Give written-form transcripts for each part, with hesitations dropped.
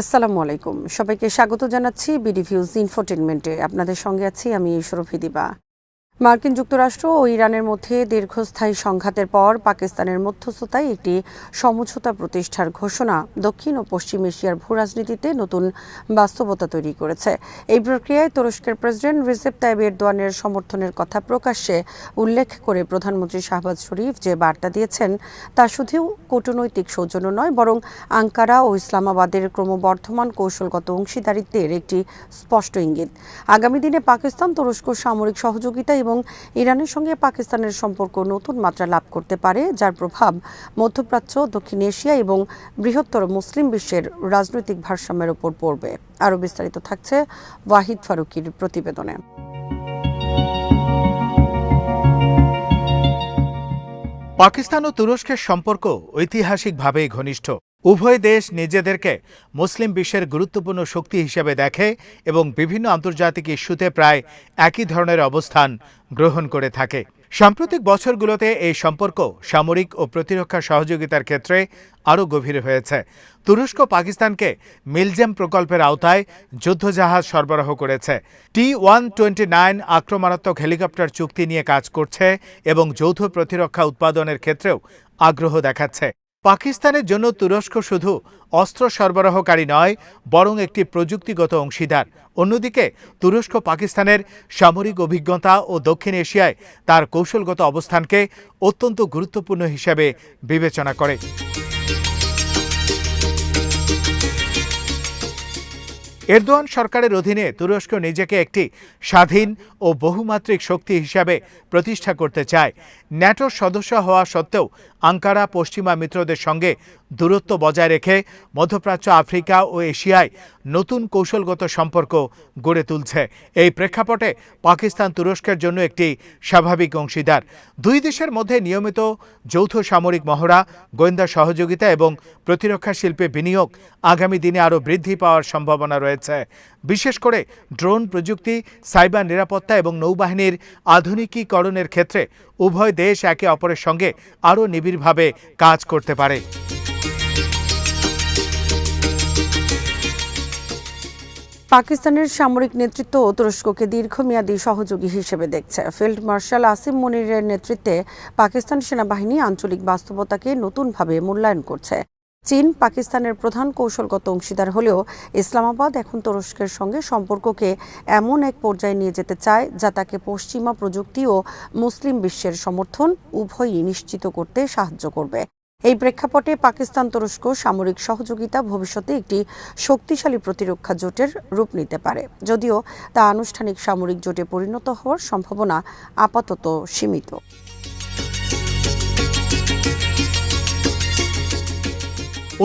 আসসালামু আলাইকুম। সবাইকে স্বাগত জানাচ্ছি বিডি ভিউজ ইনফোটেনমেন্টে। আপনাদের সঙ্গে আছি আমি শরফি দিবা। মার্কিন যুক্তরাষ্ট্র ও ইরানের মধ্যে দীর্ঘস্থায়ী সংঘাতের পর পাকিস্তানের মধ্যস্থতায় একটি সমঝোতা প্রতিষ্ঠার ঘোষণা দক্ষিণ ও পশ্চিম এশিয়ার ভূরাজনীতিতে নতুন বাস্তবতা তৈরি করেছে। এই প্রক্রিয়ায় তুরস্কের প্রেসিডেন্ট রিসেপ তাইয়িপ এরদোয়ানের সমর্থনের কথা প্রকাশ্যে উল্লেখ করে প্রধানমন্ত্রী শাহবাজ শরীফ যে বার্তা দিয়েছেন তা শুধু কূটনৈতিক সৌজন্য নয়, বরং আঙ্কারা ও ইসলামাবাদের ক্রমবর্ধমান কৌশলগত অংশীদারিত্বের একটি স্পষ্ট ইঙ্গিত। আগামী দিনে পাকিস্তান তুরস্ক সামরিক সহযোগিতা এবং ইরানের সঙ্গে পাকিস্তানের সম্পর্ক নতুন মাত্রা লাভ করতে পারে, যার প্রভাব মধ্যপ্রাচ্য, দক্ষিণ এশিয়া এবং বৃহত্তর মুসলিম বিশ্বের রাজনৈতিক ভারসাম্যের ওপর পড়বে। আরও বিস্তারিত থাকছে ওয়াহিদ ফারুকীর প্রতিবেদনে। পাকিস্তান ও তুরস্কের সম্পর্ক ঐতিহাসিকভাবেই ঘনিষ্ঠ। উভয় দেশ নিজেদেরকে মুসলিম বিশ্বের গুরুত্বপূর্ণ শক্তি হিসেবে দেখে এবং বিভিন্ন আন্তর্জাতিক ইস্যুতে প্রায় একই ধরনের অবস্থান গ্রহণ করে থাকে। সাম্প্রতিক বছরগুলোতে এই সম্পর্ক সামরিক ও প্রতিরক্ষা সহযোগিতার ক্ষেত্রে আরও গভীর হয়েছে। তুরস্ক পাকিস্তানকে মিলজেম প্রকল্পের আওতায় যুদ্ধজাহাজ সরবরাহ করেছে, T-129 আক্রমণাত্মক হেলিকপ্টার চুক্তি নিয়ে কাজ করছে এবং যৌথ প্রতিরক্ষা উৎপাদনের ক্ষেত্রেও আগ্রহ দেখাচ্ছে। পাকিস্তানের জন্য তুরস্ক শুধু অস্ত্র সরবরাহকারী নয়, বরং একটি প্রযুক্তিগত অংশীদার। অন্যদিকে তুরস্ক পাকিস্তানের সামরিক অভিজ্ঞতা ও দক্ষিণ এশিয়ায় তার কৌশলগত অবস্থানকে অত্যন্ত গুরুত্বপূর্ণ হিসেবে বিবেচনা করে। এরদোয়ান সরকারের অধীনে তুরস্ক নিজেকে একটি স্বাধীন ও বহুমাত্রিক শক্তি হিসাবে প্রতিষ্ঠা করতে চায়। ন্যাটোর সদস্য হওয়া সত্ত্বেও আঙ্কারা পশ্চিমা মিত্রদের সঙ্গে দূরত্ব বজায় রেখে মধ্যপ্রাচ্য, আফ্রিকা ও এশিয়ায় নতুন কৌশলগত সম্পর্ক গড়ে তুলছে। এই প্রেক্ষাপটে পাকিস্তান তুরস্কের জন্য একটি স্বাভাবিক অংশীদার। দুই দেশের মধ্যে নিয়মিত যৌথ সামরিক মহড়া, গোয়েন্দা সহযোগিতা এবং প্রতিরক্ষা শিল্পে বিনিয়োগ আগামী দিনে আরও বৃদ্ধি পাওয়ার সম্ভাবনা রয়েছে। বিশেষ করে ড্রোন প্রযুক্তি, সাইবার নিরাপত্তা এবং নৌবাহিনীর আধুনিকীকরণের ক্ষেত্রে উভয় দেশ একে অপরের সঙ্গে আরও নিবিড়ভাবে কাজ করতে পারে। পাকিস্তানের সামরিক নেতৃত্ব তুরস্ককে দীর্ঘমেয়াদী সহযোগী হিসেবে দেখছে। ফিল্ড মার্শাল আসিম মনিরের নেতৃত্বে পাকিস্তান সেনাবাহিনী আঞ্চলিক বাস্তবতাকে নতুনভাবে মূল্যায়ন করছে। চীন পাকিস্তানের প্রধান কৌশলগত অংশীদার হলেও ইসলামাবাদ এখন তুরস্কের সঙ্গে সম্পর্ককে এমন এক পর্যায়ে নিয়ে যেতে চায় যা তাকে পশ্চিমা প্রযুক্তি ও মুসলিম বিশ্বের সমর্থন উভয়ই নিশ্চিত করতে সাহায্য করবে। এই প্রেক্ষাপটে পাকিস্তান তুরস্ক সামরিক সহযোগিতা ভবিষ্যতে একটি শক্তিশালী প্রতিরক্ষা জোটের রূপ নিতে পারে, যদিও তা আনুষ্ঠানিক সামরিক জোটে পরিণত হওয়ার সম্ভাবনা আপাতত সীমিত।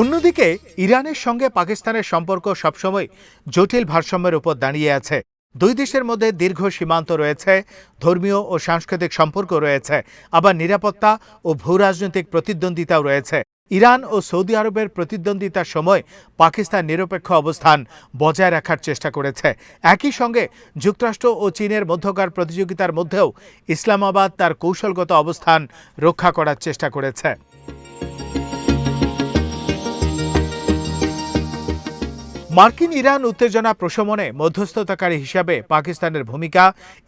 অন্যদিকে ইরানের সঙ্গে পাকিস্তানের সম্পর্ক সবসময় জটিল ভারসাম্যের উপর দাঁড়িয়ে আছে। দুই দেশের মধ্যে দীর্ঘ সীমান্ত রয়েছে, ধর্মীয় ও সাংস্কৃতিক সম্পর্ক রয়েছে, আবার নিরাপত্তা ও ভূরাজনৈতিক প্রতিদ্বন্দ্বিতাও রয়েছে। ইরান ও সৌদি আরবের প্রতিদ্বন্দ্বিতার সময় পাকিস্তান নিরপেক্ষ অবস্থান বজায় রাখার চেষ্টা করেছে। একই সঙ্গে যুক্তরাষ্ট্র ও চীনের মধ্যকার প্রতিযোগিতার মধ্যেও ইসলামাবাদ তার কৌশলগত অবস্থান রক্ষা করার চেষ্টা করেছে। মার্কিন ইরান উত্তেজনা প্রশমনে মধ্যস্থতাকারী হিসাবে পাকিস্তানের ভূমিকা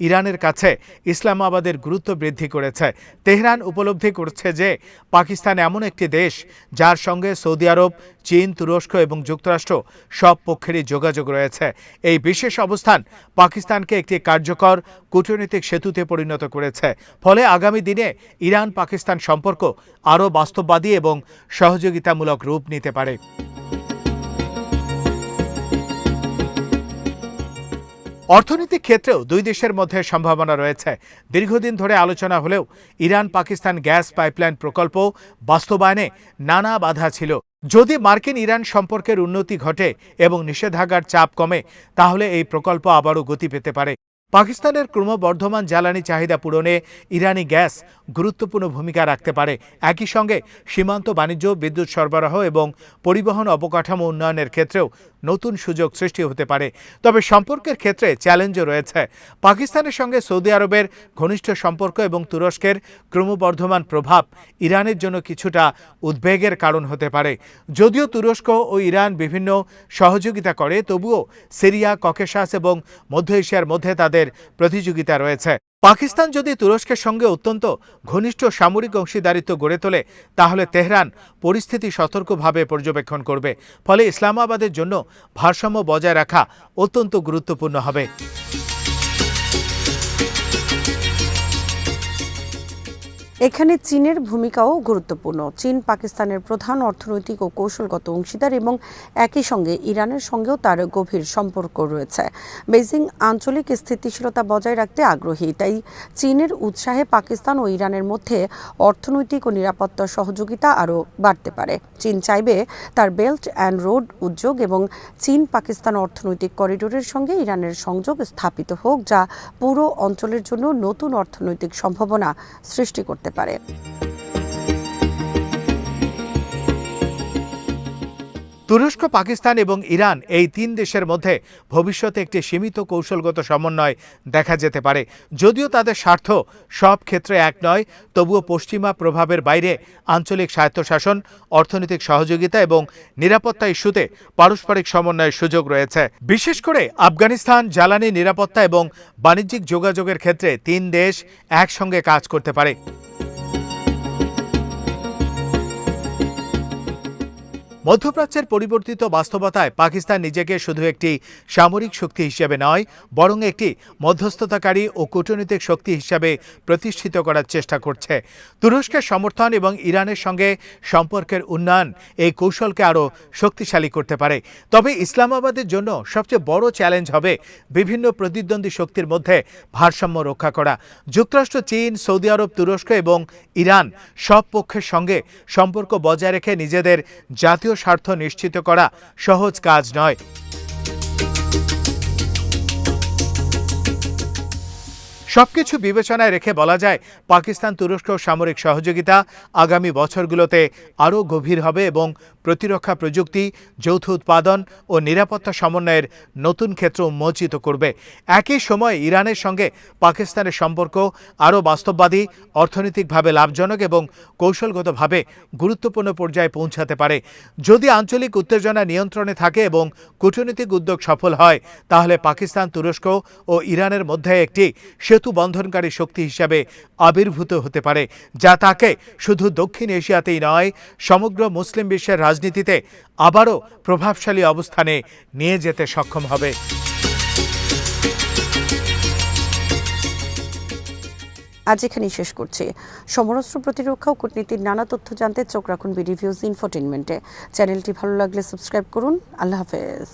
ইরানের কাছে ইসলামাবাদের গুরুত্ব বৃদ্ধি করেছে। তেহরান উপলব্ধি করছে যে পাকিস্তান এমন একটি দেশ যার সঙ্গে সৌদি আরব, চীন, তুরস্ক এবং যুক্তরাষ্ট্র সব পক্ষেরই যোগাযোগ রয়েছে। এই বিশেষ অবস্থান পাকিস্তানকে একটি কার্যকর কূটনৈতিক সেতুতে পরিণত করেছে। ফলে আগামী দিনে ইরান পাকিস্তান সম্পর্ক আরও বাস্তববাদী এবং সহযোগিতামূলক রূপ নিতে পারে। অর্থনৈতিক ক্ষেত্রেও দুই দেশের মধ্যে সম্ভাবনা রয়েছে। দীর্ঘদিন ধরে আলোচনা হলেও ইরান পাকিস্তান গ্যাস পাইপলাইন প্রকল্প বাস্তবায়নে নানা বাধা ছিল। যদি মার্কিন ইরান সম্পর্কের উন্নতি ঘটে এবং নিষেধাজ্ঞার চাপ কমে, তাহলে এই প্রকল্প আবারও গতি পেতে পারে। পাকিস্তানের ক্রমবর্ধমান জ্বালানি চাহিদা পূরণে ইরানি গ্যাস গুরুত্বপূর্ণ ভূমিকা রাখতে পারে। একই সঙ্গে সীমান্ত বাণিজ্য, বিদ্যুৎ সরবরাহ এবং পরিবহন অবকাঠামো উন্নয়নের ক্ষেত্রেও নতুন সুযোগ সৃষ্টি হতে পারে। তবে সম্পর্কের ক্ষেত্রে চ্যালেঞ্জও রয়েছে। পাকিস্তানের সঙ্গে সৌদি আরবের ঘনিষ্ঠ সম্পর্ক এবং তুরস্কের ক্রমবর্ধমান প্রভাব ইরানের জন্য কিছুটা উদ্বেগের কারণ হতে পারে। যদিও তুরস্ক ও ইরান বিভিন্ন সহযোগিতা করে, তবুও সিরিয়া, ককেশাস এবং মধ্য এশিয়ার মধ্যে তাদের প্রতিযোগিতা রয়েছে। পাকিস্তান যদি তুরস্কের সঙ্গে অত্যন্ত ঘনিষ্ঠ সামরিক অংশীদারিত্ব গড়ে তোলে, তাহলে তেহরান পরিস্থিতি সতর্কভাবে পর্যবেক্ষণ করবে। ফলে ইসলামাবাদের জন্য ভারসাম্য বজায় রাখা অত্যন্ত গুরুত্বপূর্ণ হবে। এখানে চীনের ভূমিকাও গুরুত্বপূর্ণ। চীন পাকিস্তানের প্রধান অর্থনৈতিক ও কৌশলগত অংশীদার এবং একই সঙ্গে ইরানের সঙ্গেও তার গভীর সম্পর্ক রয়েছে। বেইজিং আঞ্চলিক স্থিতিশীলতা বজায় রাখতে আগ্রহী, তাই চীনের উৎসাহে পাকিস্তান ও ইরানের মধ্যে অর্থনৈতিক ও নিরাপত্তা সহযোগিতা আরও বাড়তে পারে। চীন চাইবে তার বেল্ট অ্যান্ড রোড উদ্যোগ এবং চীন পাকিস্তান অর্থনৈতিক করিডোরের সঙ্গে ইরানের সংযোগ স্থাপিত হোক, যা পুরো অঞ্চলের জন্য নতুন অর্থনৈতিক সম্ভাবনা সৃষ্টি করতে পারে। তুরস্ক, পাকিস্তান এবং ইরান এই তিন দেশের মধ্যে ভবিষ্যতে একটি সীমিত কৌশলগত সমন্বয় দেখা যেতে পারে। যদিও তাদের স্বার্থ সব ক্ষেত্রে এক নয়, তবুও পশ্চিমা প্রভাবের বাইরে আঞ্চলিক স্বায়ত্তশাসন, অর্থনৈতিক সহযোগিতা এবং নিরাপত্তা ইস্যুতে পারস্পরিক সমন্বয়ের সুযোগ রয়েছে। বিশেষ করে আফগানিস্তান, জ্বালানি, নিরাপত্তা এবং বাণিজ্যিক যোগাযোগের ক্ষেত্রে তিন দেশ একসঙ্গে কাজ করতে পারে। মধ্যপ্রাচ্যের পরিবর্তিত বাস্তবতায় পাকিস্তান নিজেকে শুধু একটি সামরিক শক্তি হিসেবে নয়, বরং একটি মধ্যস্থতাকারী ও কূটনৈতিক শক্তি হিসাবে প্রতিষ্ঠিত করার চেষ্টা করছে। তুরস্কের সমর্থন এবং ইরানের সঙ্গে সম্পর্কের উন্নয়ন এই কৌশলকে আরও শক্তিশালী করতে পারে। তবে ইসলামাবাদের জন্য সবচেয়ে বড় চ্যালেঞ্জ হবে বিভিন্ন প্রতিদ্বন্দ্বী শক্তির মধ্যে ভারসাম্য রক্ষা করা। যুক্তরাষ্ট্র, চীন, সৌদি আরব, তুরস্ক এবং ইরান সব পক্ষের সঙ্গে সম্পর্ক বজায় রেখে নিজেদের জাতীয় স্বার্থ নিশ্চিত করা সহজ কাজ নয়। সবকিছু বিবেচনায় রেখে বলা যায়, পাকিস্তান তুরস্ক সামরিক সহযোগিতা আগামী বছরগুলোতে আরও গভীর হবে এবং প্রতিরক্ষা প্রযুক্তি, যৌথ উৎপাদন ও নিরাপত্তা সমন্বয়ের নতুন ক্ষেত্র উন্মোচিত করবে। একই সময় ইরানের সঙ্গে পাকিস্তানের সম্পর্ক আরও বাস্তববাদী, অর্থনৈতিকভাবে লাভজনক এবং কৌশলগতভাবে গুরুত্বপূর্ণ পর্যায়ে পৌঁছাতে পারে। যদি আঞ্চলিক উত্তেজনা নিয়ন্ত্রণে থাকে এবং কূটনৈতিক উদ্যোগ সফল হয়, তাহলে পাকিস্তান তুরস্ক ও ইরানের মধ্যে একটি সেতু বন্ধনকারী শক্তি হিসাবে আবির্ভূত হতে পারে, যা তাকে শুধু দক্ষিণ এশিয়াতেই নয়, সমগ্র মুসলিম বিশ্বের রাজনীতিতে আবারও প্রভাবশালী অবস্থানে নিয়ে যেতে সক্ষম হবে। আজ এখানেই শেষ করছি। সমরাস্ত্র প্রতিরক্ষা ও কূটনীতির নানা তথ্য জানতে চোখ রাখুন বিডি ভিউজ ইনফোটেইনমেন্টে। চ্যানেলটি ভালো লাগলে সাবস্ক্রাইব করুন। আল্লাহ হাফেজ।